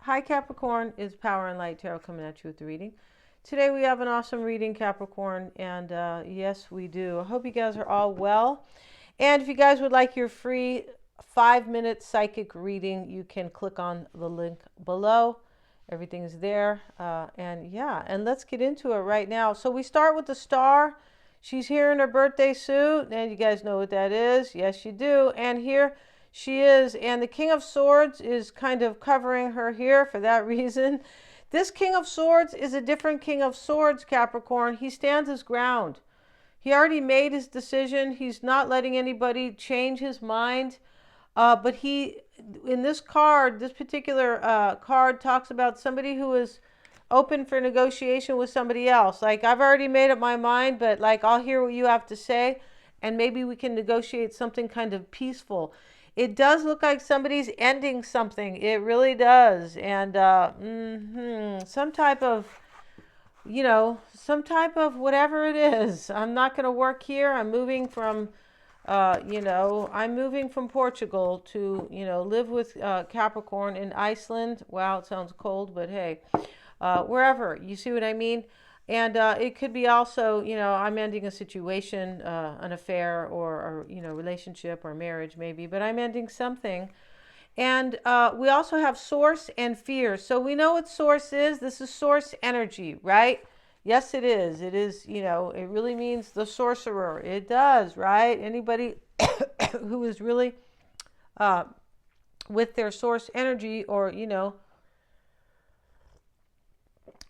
Hi Capricorn, it's Power and Light Tarot coming at you with the reading. Today we have an awesome reading, Capricorn, and yes, we do. I hope you guys are all well. And if you guys would like your free 5-minute psychic reading, you can click on the link below. Everything is there. And let's get into it right now. So we start with the star. She's here in her birthday suit, and you guys know what that is. Yes, you do. And here she is, and the King of Swords is kind of covering her here for that reason. This King of Swords is a different King of Swords, Capricorn. He stands his ground. He already made his decision. He's not letting anybody change his mind. But he, in this card, this particular card talks about somebody who is open for negotiation with somebody else. Like, I've already made up my mind, but like, I'll hear what you have to say, and maybe we can negotiate something kind of peaceful. It does look like somebody's ending something. It really does. And some type of, some type of whatever it is. I'm not going to work here. I'm moving from, I'm moving from Portugal to, live with Capricorn in Iceland. Wow, it sounds cold, but hey, wherever. You see what I mean? And it could be also, I'm ending a situation, an affair or relationship or marriage maybe, but I'm ending something. And we also have source and fear. So we know what source is. This is source energy, right? Yes, it is. It is, it really means the sorcerer. It does, right? Anybody who is really with their source energy or,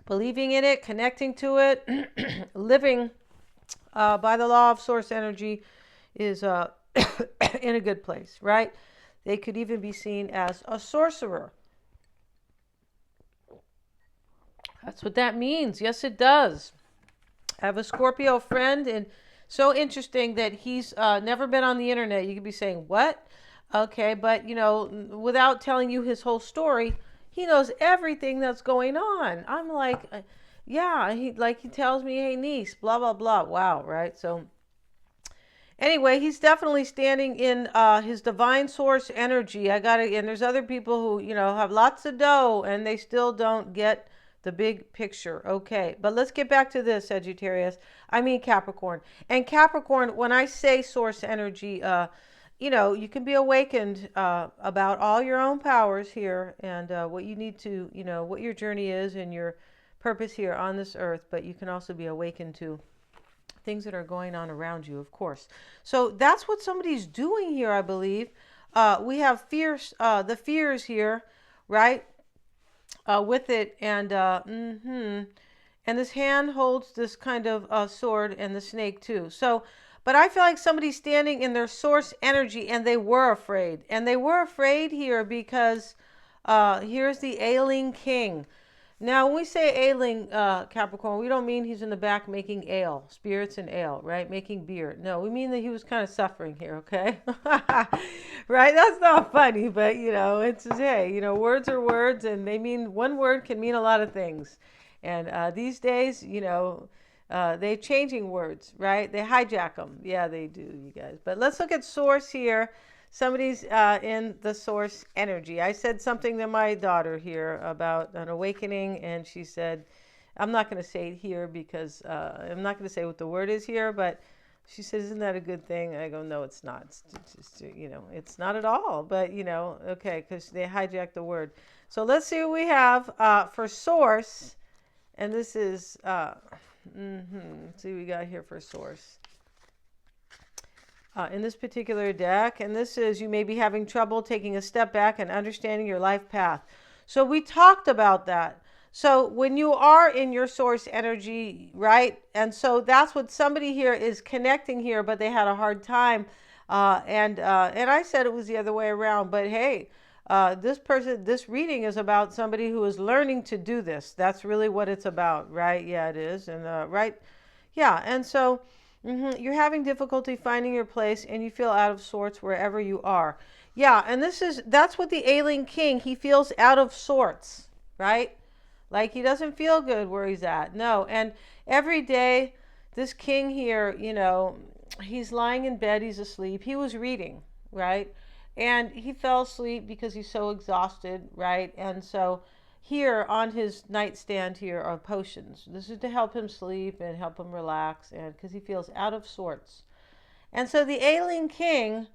believing in it, connecting to it, living by the law of source energy is in a good place, right? They could even be seen as a sorcerer. That's what that means. Yes, it does. I have a Scorpio friend, and so interesting that he's never been on the internet. You could be saying, what? Okay, but, without telling you his whole story, he knows everything that's going on. I'm like, yeah, he tells me, hey, niece, blah, blah, blah. Wow, right? So anyway, he's definitely standing in his divine source energy. And there's other people who, have lots of dough and they still don't get the big picture. Okay, but let's get back to this, Sagittarius. I mean Capricorn. And Capricorn, when I say source energy, you can be awakened about all your own powers here and what you need to, what your journey is and your purpose here on this earth. But you can also be awakened to things that are going on around you, of course. So that's what somebody's doing here, I believe. We have fears, the fears here, right? With it. And and this hand holds this kind of sword and the snake too. So but I feel like somebody's standing in their source energy and they were afraid. And they were afraid here because here's the ailing king. Now, when we say ailing Capricorn, we don't mean he's in the back making ale, spirits and ale, right? Making beer. No, we mean that he was kind of suffering here, okay? Right? That's not funny, but, it's, hey, words are words and they mean, one word can mean a lot of things. And these days, they're changing words, right? They hijack them. Yeah, they do, you guys. But let's look at source here. Somebody's in the source energy. I said something to my daughter here about an awakening, and she said, I'm not going to say it here because I'm not going to say what the word is here, but she said, isn't that a good thing? I go, no, it's not. It's just, it's not at all. But, okay, because they hijacked the word. So let's see what we have for source. And this is... Let's see what we got here for source. In this particular deck, and this is you may be having trouble taking a step back and understanding your life path. So we talked about that. So when you are in your source energy, right? And so that's what somebody here is connecting here, but they had a hard time. And I said it was the other way around, but hey, this reading is about somebody who is learning to do this. That's really what it's about, right? Yeah, it is. And right. Yeah. And so you're having difficulty finding your place and you feel out of sorts wherever you are. Yeah. And that's what the ailing king, he feels out of sorts, right? Like he doesn't feel good where he's at. No. And every day this king here, he's lying in bed, he's asleep. He was reading, right? And he fell asleep because he's so exhausted, right? And so here on his nightstand here are potions. This is to help him sleep and help him relax, and because he feels out of sorts. And so the ailing king,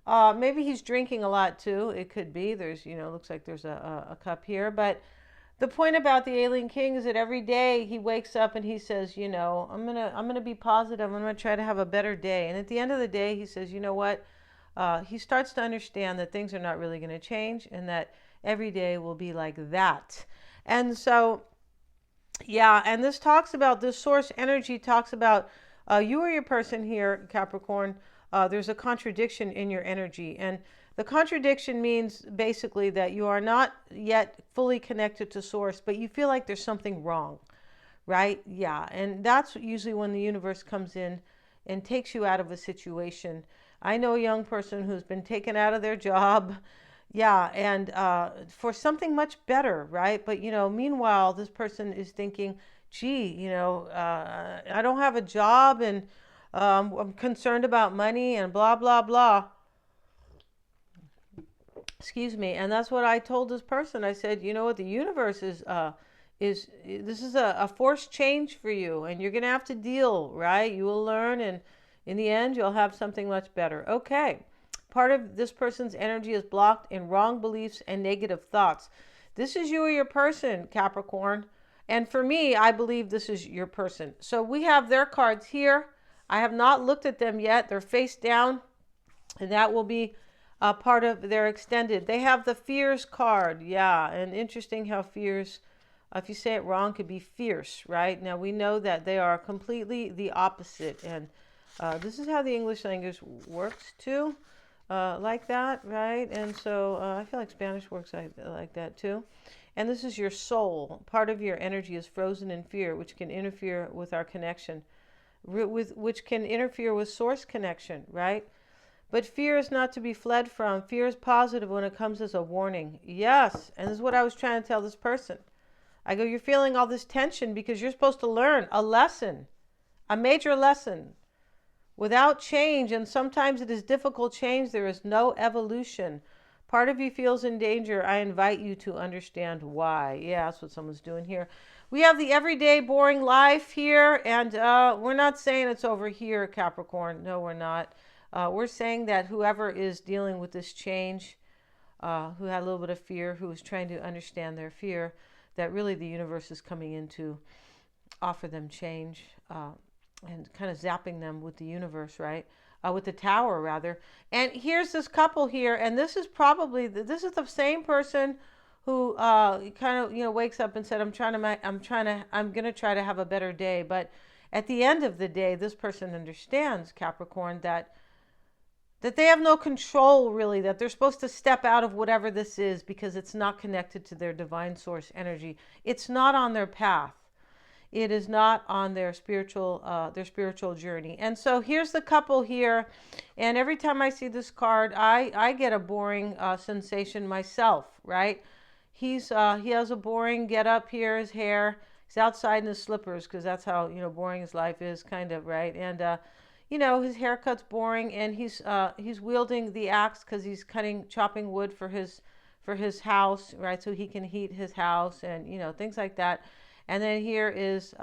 maybe he's drinking a lot too. It could be. There's, looks like there's a cup here. But the point about the ailing king is that every day he wakes up and he says, I'm gonna be positive. I'm gonna try to have a better day. And at the end of the day, he says, you know what? He starts to understand that things are not really going to change, and that every day will be like that. And so, yeah, and this talks about, this source energy talks about you or your person here, Capricorn. There's a contradiction in your energy. And the contradiction means basically that you are not yet fully connected to source, but you feel like there's something wrong, right? Yeah. And that's usually when the universe comes in and takes you out of a situation. I know a young person who's been taken out of their job. Yeah, and for something much better, right? But, meanwhile, this person is thinking, gee, I don't have a job, and I'm concerned about money and blah, blah, blah. Excuse me. And that's what I told this person. I said, you know what, the universe is this is a forced change for you, and you're going to have to deal, right? You will learn, and in the end, you'll have something much better. Okay. Part of this person's energy is blocked in wrong beliefs and negative thoughts. This is you or your person, Capricorn. And for me, I believe this is your person. So we have their cards here. I have not looked at them yet. They're face down, and that will be part of their extended. They have the fears card. Yeah, and interesting how fears, if you say it wrong, could be fierce, right? Now we know that they are completely the opposite. And this is how the English language works too. Like that, right? And so I feel like Spanish works like that too. And this is your soul. Part of your energy is frozen in fear, which can interfere with our connection, which can interfere with source connection, right? But fear is not to be fled from. Fear is positive when it comes as a warning. Yes, and this is what I was trying to tell this person. I go, you're feeling all this tension because you're supposed to learn a lesson, a major lesson. Without change, and sometimes it is difficult change, there is no evolution. Part of you feels in danger. I invite you to understand why. Yeah, that's what someone's doing here. We have the everyday boring life here, and we're not saying it's over here, Capricorn. No, we're not. We're saying that whoever is dealing with this change, who had a little bit of fear, who is trying to understand their fear, that really the universe is coming in to offer them change. And kind of zapping them with the universe, right? With the tower, rather. And here's this couple here, and this is the same person who kind of wakes up and said, I'm gonna try to have a better day. But at the end of the day, this person understands, Capricorn, that they have no control, really, that they're supposed to step out of whatever this is because it's not connected to their divine source energy. It's not on their path. It is not on their spiritual journey. And so here's the couple here. And every time I see this card, I get a boring sensation myself, right? He has a boring get up here, his hair. He's outside in his slippers because that's how, boring his life is, kind of, right? And, his haircut's boring, and he's wielding the axe because he's chopping wood for his house, right? So he can heat his house and, things like that. And then here is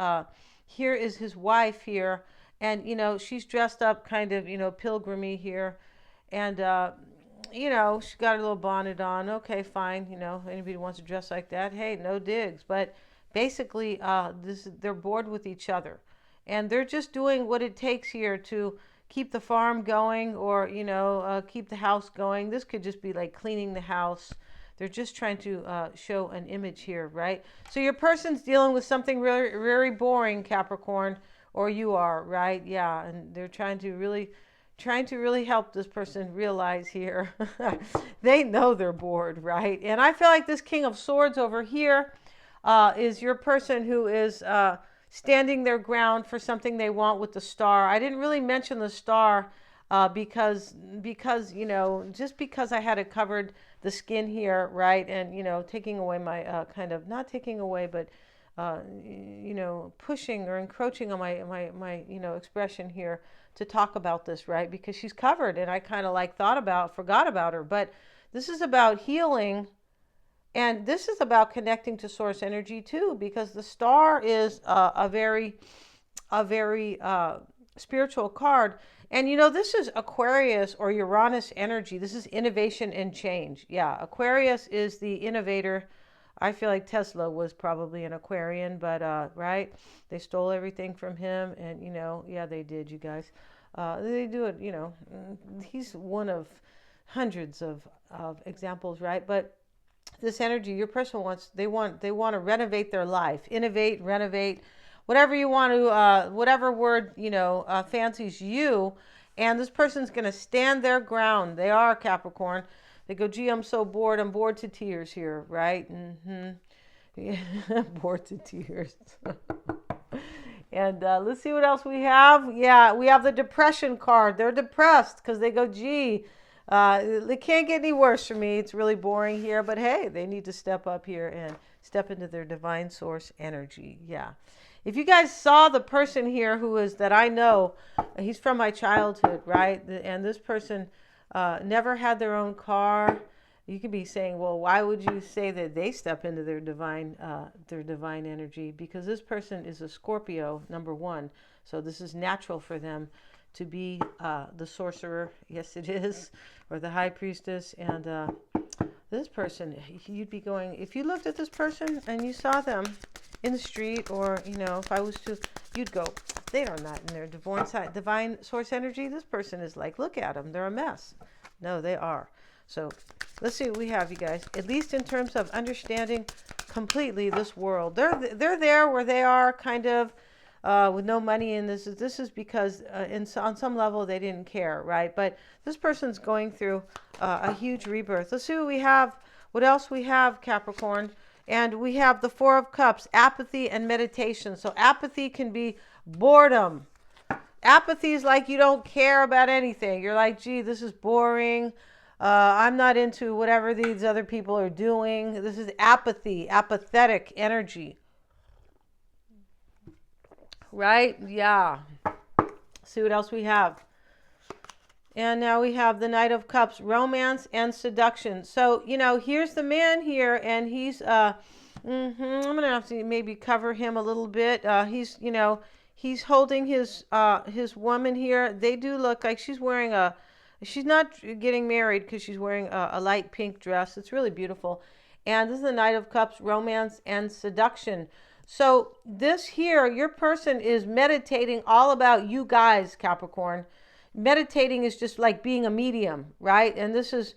his wife here, and she's dressed up kind of pilgrimy here, and she got a little bonnet on. Okay, fine. Anybody wants to dress like that, hey, no digs. But basically, they're bored with each other, and they're just doing what it takes here to keep the farm going, or keep the house going. This could just be like cleaning the house. They're just trying to show an image here, right? So your person's dealing with something really, very boring, Capricorn, or you are, right? Yeah, and they're trying to really help this person realize here. They know they're bored, right? And I feel like this King of Swords over here is your person who is standing their ground for something they want with the star. I didn't really mention the star because just because I had it covered the skin here, right? And, taking away my not taking away, but, pushing or encroaching on my expression here to talk about this, right? Because she's covered, and I kind of forgot about her. But this is about healing And this is about connecting to source energy too, because the star is a very spiritual card. And you know, this is Aquarius or Uranus energy. This is innovation and change. Yeah, Aquarius is the innovator. I feel like Tesla was probably an Aquarian, but right? They stole everything from him, and you know, yeah, they did, you guys. They do it, you know. He's one of hundreds of examples, right? But this energy, your person wants, they want to renovate their life, innovate, renovate, whatever you want to, whatever word, you know, fancies you. And this person's going to stand their ground. They are Capricorn. They go, gee, I'm so bored. I'm bored to tears here, right? Yeah, bored to tears. And let's see what else we have. Yeah, we have the depression card. They're depressed because they go, gee, it can't get any worse for me. It's really boring here. But hey, they need to step up here and step into their divine source energy. Yeah. If you guys saw the person here who is that I know, he's from my childhood, right? And this person never had their own car. You could be saying, well, why would you say that they step into their divine energy? Because this person is a Scorpio, number one. So this is natural for them to be the sorcerer. Yes, it is. Or the high priestess. And this person, you'd be going, if you looked at this person and you saw them in the street, or, you know, if I was to, you'd go, they are not in their divine source energy. This person is like, look at them. They're a mess. No, they are. So let's see what we have, you guys. At least in terms of understanding completely this world. They're there where they are kind of with no money. And this is because on some level they didn't care, right? But this person's going through a huge rebirth. Let's see what we have. What else we have, Capricorn? And we have the Four of Cups, apathy and meditation. So apathy can be boredom. Apathy is like you don't care about anything. You're like, gee, this is boring. I'm not into whatever these other people are doing. This is apathy, apathetic energy. Right? Yeah. See what else we have. And now we have the Knight of Cups, romance and seduction. So, you know, here's the man here, and he's, I'm going to have to maybe cover him a little bit. He's, you know, he's holding his woman here. They do look like she's wearing she's not getting married because she's wearing a light pink dress. It's really beautiful. And this is the Knight of Cups, romance and seduction. So this here, your person is meditating all about you guys, Capricorn. Meditating is just like being a medium, right? And this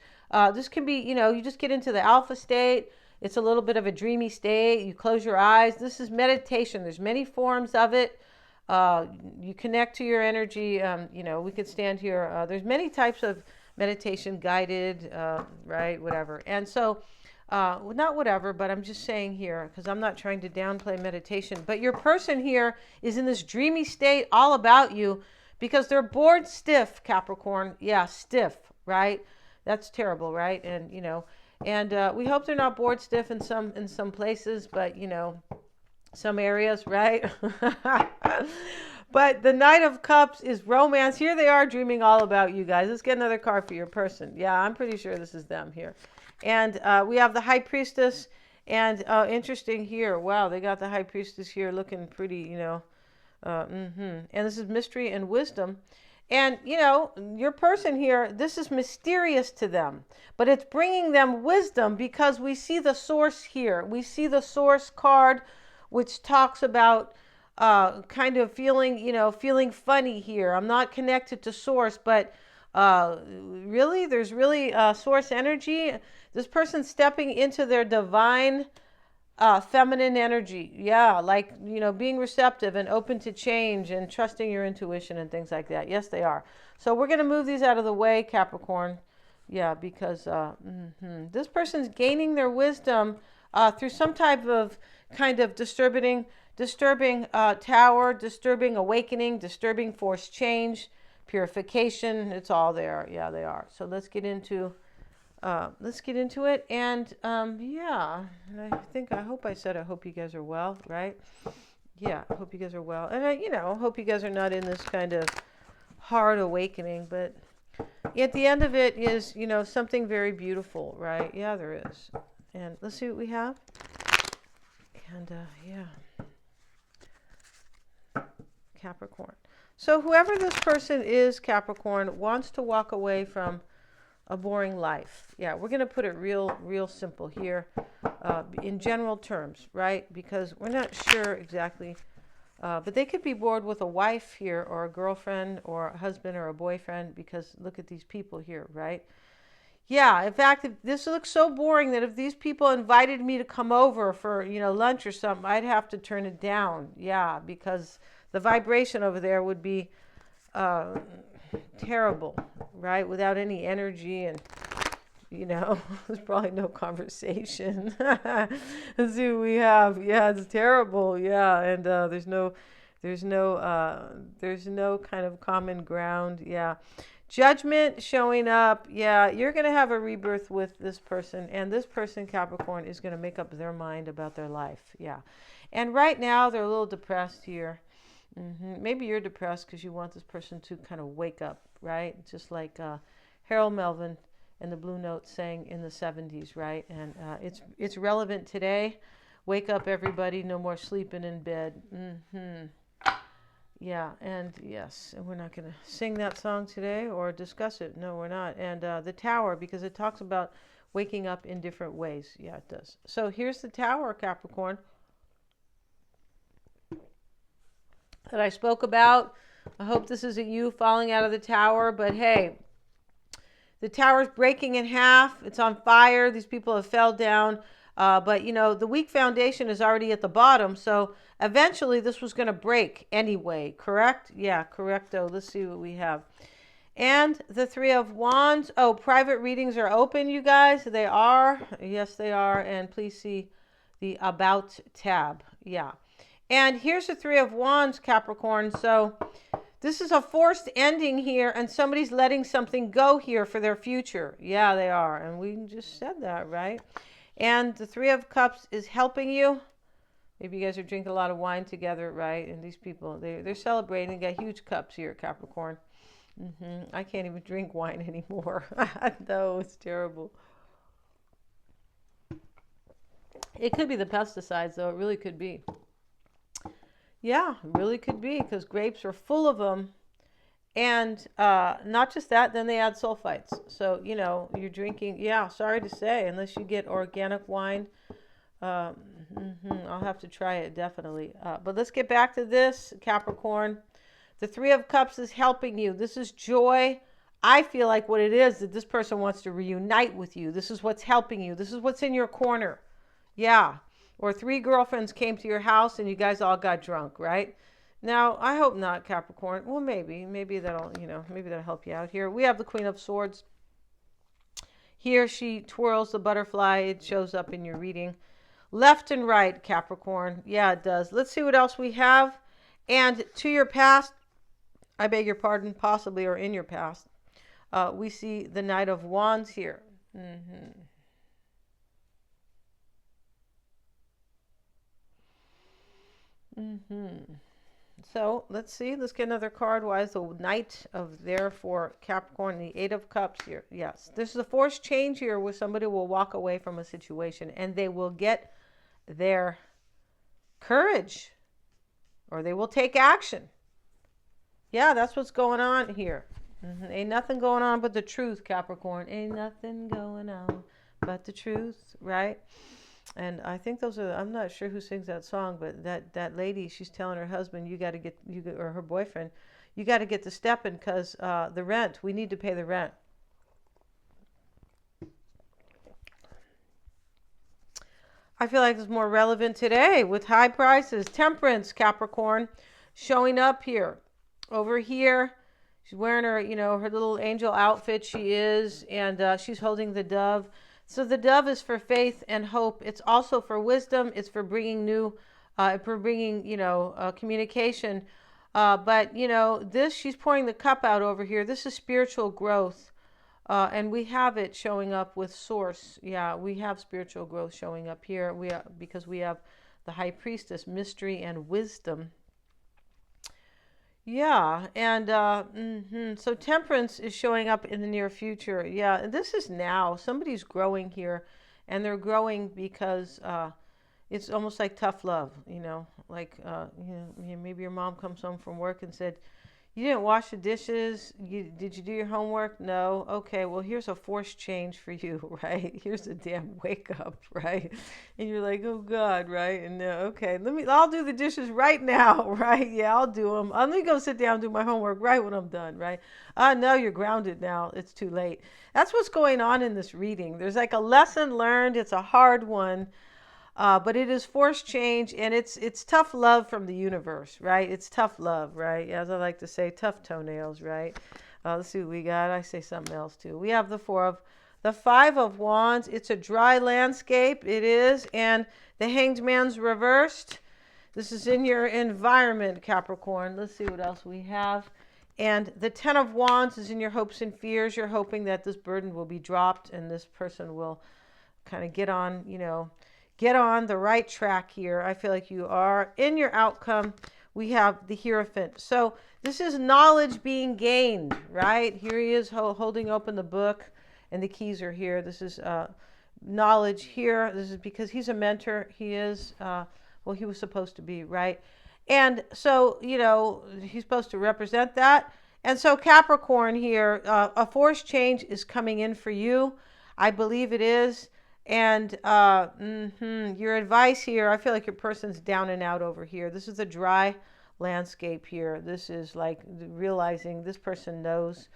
can be, you know, you just get into the alpha state. It's a little bit of a dreamy state. You close your eyes. This is meditation. There's many forms of it. You connect to your energy. You know, we could stand here. There's many types of meditation, guided, right? Whatever. And so, not whatever, but I'm just saying here, because I'm not trying to downplay meditation. But your person here is in this dreamy state all about you, because they're bored stiff, Capricorn. Yeah, stiff, right? That's terrible, right? And, you know, and we hope they're not bored stiff in some places, but, you know, some areas, right? But the Knight of Cups is romance. Here they are dreaming all about you guys. Let's get another card for your person. Yeah, I'm pretty sure this is them here. And we have the High Priestess. And interesting here. Wow, they got the High Priestess here looking pretty, you know. And this is mystery and wisdom. And, you know, your person here, this is mysterious to them, but it's bringing them wisdom, because we see the source here. We see the source card, which talks about kind of feeling, you know, feeling funny here. I'm not connected to source, but really, there's really source energy. This person's stepping into their divine feminine energy. Yeah, like, you know, being receptive and open to change and trusting your intuition and things like that. Yes, they are. So we're going to move these out of the way, Capricorn. Yeah, because this person's gaining their wisdom through some type of kind of disturbing tower, disturbing awakening, disturbing force change, purification. It's all there. Yeah, they are. So let's get into it. And yeah, I hope you guys are well, right? Yeah, I hope you guys are well. And I hope you guys are not in this kind of hard awakening, but at the end of it is, you know, something very beautiful, right? Yeah, there is. And let's see what we have. And yeah, Capricorn. So whoever this person is, Capricorn, wants to walk away from a boring life. Yeah, we're going to put it real simple here, in general terms, right? Because we're not sure exactly, but they could be bored with a wife here, or a girlfriend, or a husband, or a boyfriend, because look at these people here, right? Yeah, in fact, this looks so boring that if these people invited me to come over for, lunch or something, I'd have to turn it down. Yeah, because the vibration over there would be terrible, right? Without any energy, and there's probably no conversation. Let's see what we have. Yeah, it's terrible. Yeah, and there's no kind of common ground. Yeah. Judgment showing up. Yeah, you're going to have a rebirth with this person, and this person, Capricorn, is going to make up their mind about their life. Yeah. And right now they're a little depressed here. Maybe you're depressed because you want this person to kind of wake up, right? Just like Harold Melvin and the Blue Notes sang in the 70s, right? And it's relevant today. Wake up, everybody. No more sleeping in bed. Yeah, and yes, and we're not going to sing that song today or discuss it. No, we're not. And the Tower, because it talks about waking up in different ways. Yeah, it does. So here's the Tower, Capricorn, that I spoke about. I hope this isn't you falling out of the tower, but hey, the tower's breaking in half. It's on fire. These people have fell down. But, the weak foundation is already at the bottom. So eventually this was going to break anyway. Correct? Yeah, correcto. Let's see what we have. And the Three of Wands. Oh, private readings are open, you guys. They are. Yes, they are. And please see the About tab. Yeah. And here's the Three of Wands, Capricorn. So this is a forced ending here, and somebody's letting something go here for their future. Yeah, they are. And we just said that, right? And the Three of Cups is helping you. Maybe you guys are drinking a lot of wine together, right? And these people, they're celebrating. They got huge cups here, Capricorn. I can't even drink wine anymore. No, it's terrible. It could be the pesticides, though. It really could be. Yeah, it really could be, because grapes are full of them. And not just that, then they add sulfites. So, you're drinking, yeah, sorry to say, unless you get organic wine. I'll have to try it, definitely. But let's get back to this, Capricorn. The Three of Cups is helping you. This is joy. I feel like what it is, that this person wants to reunite with you. This is what's helping you. This is what's in your corner. Yeah. Or 3 girlfriends came to your house and you guys all got drunk, right? Now, I hope not, Capricorn. Well, maybe that'll help you out here. We have the Queen of Swords. Here she twirls the butterfly. It shows up in your reading. Left and right, Capricorn. Yeah, it does. Let's see what else we have. And to your past, I beg your pardon, possibly, or in your past, we see the Knight of Wands here. So let's see. Let's get another card. Why is the Knight of there for Capricorn? The Eight of Cups here. Yes. This is a forced change here where somebody will walk away from a situation and they will get their courage, or they will take action. Yeah, that's what's going on here. Ain't nothing going on but the truth, Capricorn. Ain't nothing going on but the truth, right? And I think those are, I'm not sure who sings that song, but that lady, she's telling her husband, or her boyfriend, you got to get to stepping because the rent, we need to pay the rent. I feel like it's more relevant today with high prices. Temperance, Capricorn, showing up here. Over here, she's wearing her, her little angel outfit she is, and she's holding the dove. So the dove is for faith and hope. It's also for wisdom. It's for bringing communication. But, this, she's pouring the cup out over here. This is spiritual growth. And we have it showing up with source. Yeah, we have spiritual growth showing up here. Because we have the High Priestess, mystery and wisdom. Yeah, and so temperance is showing up in the near future. Yeah, and this is now. Somebody's growing here, and they're growing because it's almost like tough love, like maybe your mom comes home from work and said, you didn't wash the dishes. Did you do your homework? No. Okay, well, here's a forced change for you, right? Here's a damn wake up, right? And you're like, oh God, right? And okay, I'll do the dishes right now, right? Yeah, I'll do them. Let me go sit down and do my homework right when I'm done, right? No, you're grounded now. It's too late. That's what's going on in this reading. There's like a lesson learned. It's a hard one. But it is forced change, and it's tough love from the universe, right? It's tough love, right? As I like to say, tough toenails, right? Let's see what we got. I say something else too. We have the Five of Wands. It's a dry landscape. It is, and the Hanged Man's reversed. This is in your environment, Capricorn. Let's see what else we have. And the Ten of Wands is in your hopes and fears. You're hoping that this burden will be dropped, and this person will kind of get on the right track here. I feel like you are. In your outcome, we have the Hierophant. So this is knowledge being gained, right? Here he is holding open the book, and the keys are here. This is knowledge here. This is because he's a mentor. He is, he was supposed to be, right? And so, he's supposed to represent that. And so Capricorn here, a forced change is coming in for you. I believe it is. And your advice here, I feel like your person's down and out over here. This is a dry landscape here. This is like realizing this person knows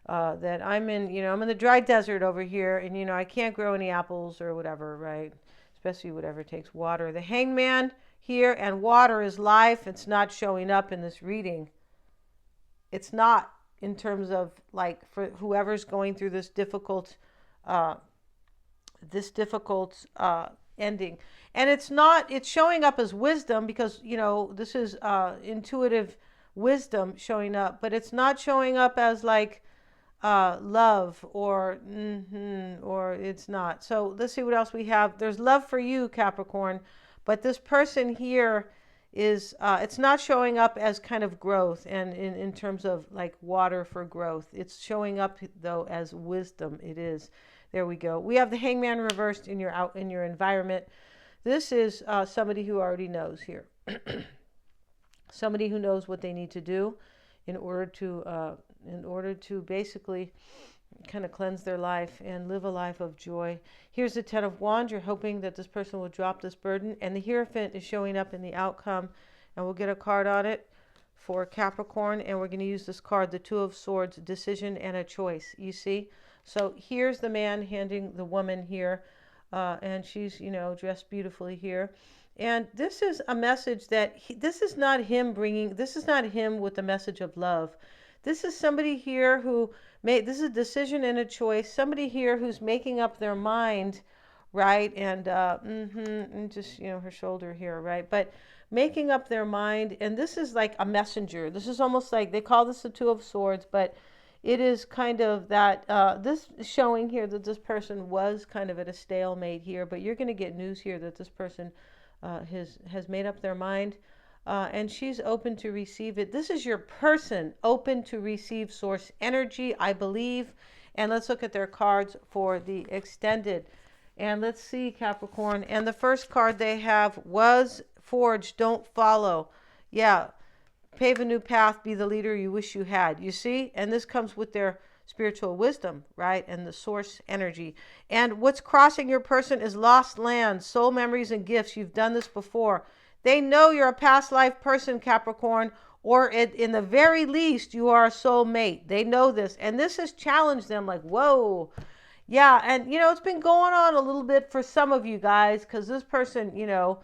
that I'm in the dry desert over here, and I can't grow any apples or whatever, right? Especially whatever takes water. The Hangman here, and water is life. It's not showing up in this reading. It's not, in terms of like for whoever's going through this difficult ending. And it's showing up as wisdom, because this is intuitive wisdom showing up, but it's not showing up as like love or it's not. So let's see what else we have. There's love for you, Capricorn, but this person here is it's not showing up as kind of growth, and in terms of like water for growth. It's showing up though as wisdom. It is. There we go. We have the Hangman reversed in your environment. This is somebody who already knows here. Somebody who knows what they need to do in order to basically kind of cleanse their life and live a life of joy. Here's the Ten of Wands. You're hoping that this person will drop this burden, and the Hierophant is showing up in the outcome, and we'll get a card on it for Capricorn, and we're going to use this card, the Two of Swords, decision and a choice. You see? So here's the man handing the woman here, and she's, dressed beautifully here. And this is a message that this is not him with the message of love. This is somebody here this is a decision and a choice. Somebody here who's making up their mind, right? And, and just, her shoulder here, right? But making up their mind. And this is like a messenger. This is almost like, they call this the Two of Swords, but it is kind of that, this is showing here that this person was kind of at a stalemate here, but you're going to get news here that this person has made up their mind, and she's open to receive it. This is your person open to receive source energy, I believe. And let's look at their cards for the extended. And let's see, Capricorn. And the first card they have was Forge, don't follow. Yeah. Pave a new path, be the leader you wish you had. You see? And this comes with their spiritual wisdom, right? And the source energy. And what's crossing your person is lost land, soul memories, and gifts. You've done this before. They know you're a past life person, Capricorn, or in the very least, you are a soul mate. They know this. And this has challenged them like, whoa. Yeah. And, it's been going on a little bit for some of you guys, because this person, they're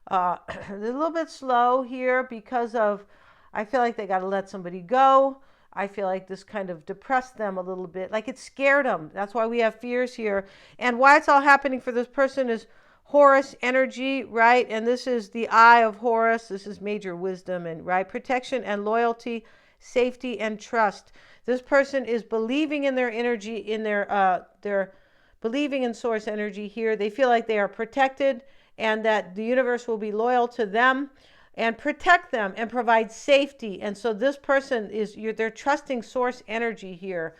a little bit slow here because of, I feel like they got to let somebody go. I feel like this kind of depressed them a little bit. Like it scared them. That's why we have fears here. And why it's all happening for this person is Horus energy, right? And this is the eye of Horus. This is major wisdom and, right? Protection and loyalty, safety and trust. This person is believing in their energy, in they're believing in source energy here. They feel like they are protected and that the universe will be loyal to them and protect them and provide safety. And so this person they're trusting source energy here.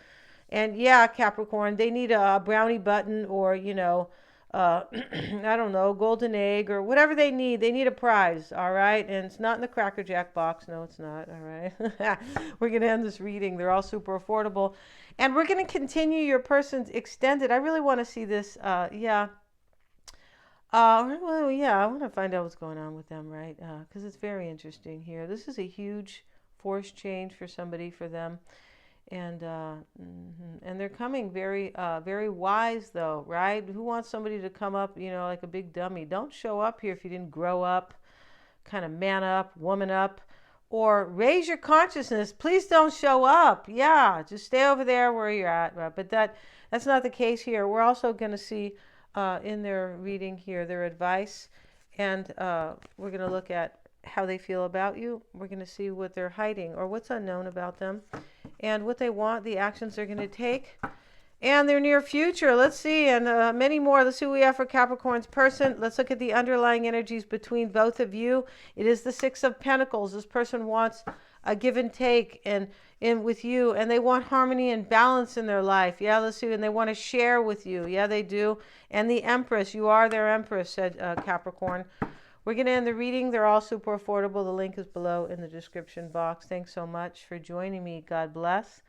And yeah, Capricorn, they need a brownie button or, I don't know, golden egg or whatever they need. They need a prize, all right? And it's not in the Cracker Jack box. No, it's not, all right? We're going to end this reading. They're all super affordable. And we're going to continue your person's extended. I really want to see this. Yeah. Well, yeah, I want to find out what's going on with them, right? Because it's very interesting here. This is a huge force change for somebody, for them. And they're coming very very wise though, right? Who wants somebody to come up, like a big dummy? Don't show up here if you didn't grow up, kind of man up, woman up, or raise your consciousness. Please don't show up. Yeah, just stay over there where you're at. Right? But that's not the case here. We're also going to see in their reading here their advice, and we're going to look at how they feel about you. We're going to see what they're hiding or what's unknown about them, and what they want, the actions they're going to take, and their near future. Let's see, and many more. Let's see what we have for Capricorn's person. Let's look at the underlying energies between both of you. It is the Six of Pentacles. This person wants a give and take and with you, and they want harmony and balance in their life. Yeah, let's see, and they want to share with you. Yeah, they do. And the Empress, you are their Empress, said Capricorn. We're going to end the reading. They're all super affordable. The link is below in the description box. Thanks so much for joining me. God bless.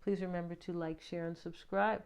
Please remember to like, share, and subscribe.